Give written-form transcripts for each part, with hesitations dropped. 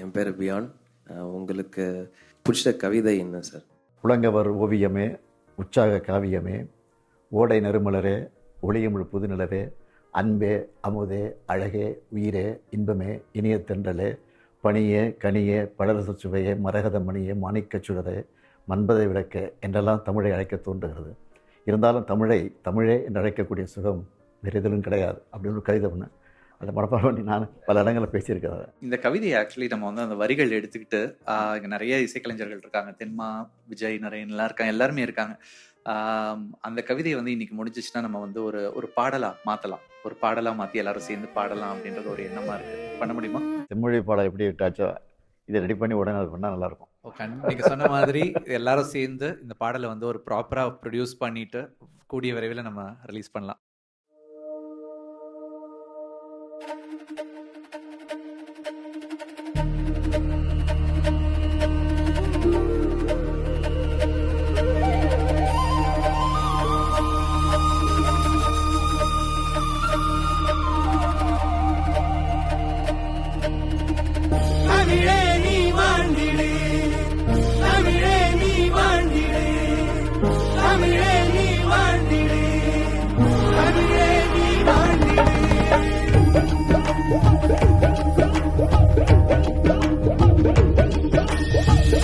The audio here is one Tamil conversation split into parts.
என் பேர் பியான். உங்களுக்கு பிடிச்ச கவிதை என்ன சார்? புலங்கவர் ஓவியமே, உற்சாக காவியமே, ஓடை நறுமலரே, ஒளியமிழ் புதுநிலவே, அன்பே அமுதே அழகே உயிரே இன்பமே இனிய தென்றலே, பனியே கனியே பழரச சுவையே மரகத மணியே மாணிக்கச் சுடரே மன்பதை விளக்க என்றெல்லாம் தமிழை அழைக்க தோன்றுகிறது. இருந்தாலும் தமிழே என்று அழைக்கக்கூடிய சுகம் வேறு எதிலும் கிடையாது அப்படின்னு ஒரு கவிதை ஒன்று அதை மனப்பாடம் பண்ணி நான் பல இடங்களில் பேசியிருக்கிறேன். இந்த கவிதையை ஆக்சுவலி நம்ம வந்து அந்த வரிகள் எடுத்துக்கிட்டு இங்கே நிறைய இசைக்கலைஞர்கள் இருக்காங்க, தென்மா விஜய் நிறையலாம் இருக்காங்க, எல்லாருமே இருக்காங்க. அந்த கவிதையை வந்து இன்னைக்கு முடிஞ்சிச்சுன்னா நம்ம வந்து ஒரு பாடலா மாற்றலாம், ஒரு பாடலா மாற்றி எல்லாரும் சேர்ந்து பாடலாம் அப்படின்றது ஒரு எண்ணமா இருக்கு. பண்ண முடியுமா? செம்மொழி பாடம் எப்படி விட்டாச்சோ இதை ரெடி பண்ணி உடனே அது பண்ணால் நல்லாயிருக்கும். நீங்க சொன்ன மாதிரி எல்லாரும் சேர்ந்து இந்த பாடலை வந்து ஒரு ப்ராப்பரா ப்ரொடியூஸ் பண்ணிட்டு கூடிய விரைவில் நம்ம ரிலீஸ் பண்ணலாம்.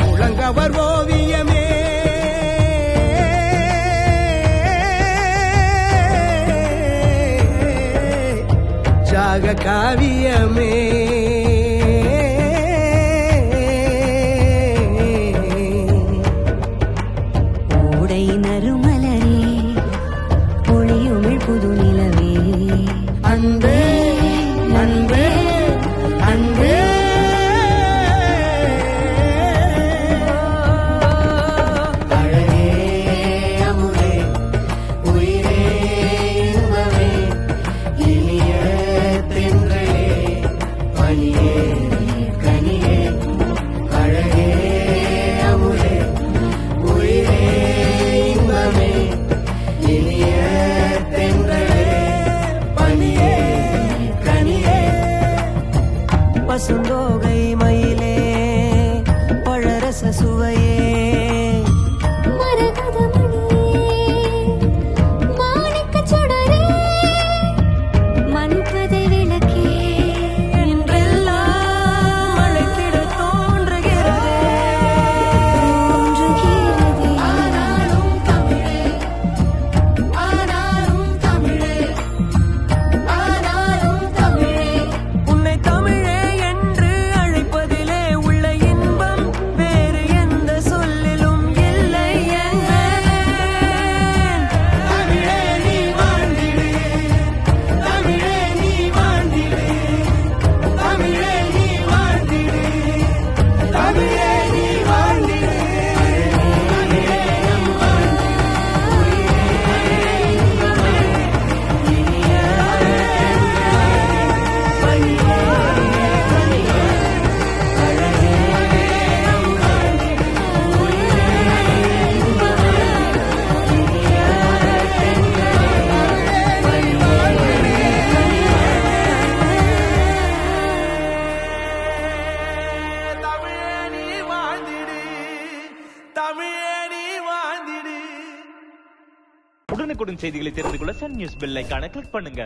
புலங்கவர் ஓவியமே, ஜாக காவியமே, ஓடை நறுமலரே, ஒளியுமிழ் புது நிலவே, அன்பே அன்பே அன்பே, பசுந்தோகை மயிலே, பழரச சுவையே, மரகத மணியே, மாணிக்கச் சுடரே, மன்பதை விளக்கே என்றெல்லாம் அழைத்திட தோன்றுகிறதே. ஆனாலும் தமிழே, ஆனாலும் தமிழே, ஆனாலும் தமிழே, உன்னை தமிழே என்று அழைப்பதிலே உள்ள இன்பம் வேறு எந்த சொல்லிலும் இல்லை என்பேன். தமிழே நீ வாழ்ந்திடு, தமிழே நீ வாழ்ந்திடு, தமிழே நீ வாழ்ந்திடு, தமிழே நீ வாழ்ந்திடு. தமிழே நீ வாழ்ந்திடு, தமிழே நீ வாழ்ந்திடு. உடனுக்குடன் செய்திகளை தெரிந்து கொள்ள சன் நியூஸ் பெல் ஐகானை கிளிக் பண்ணுங்க.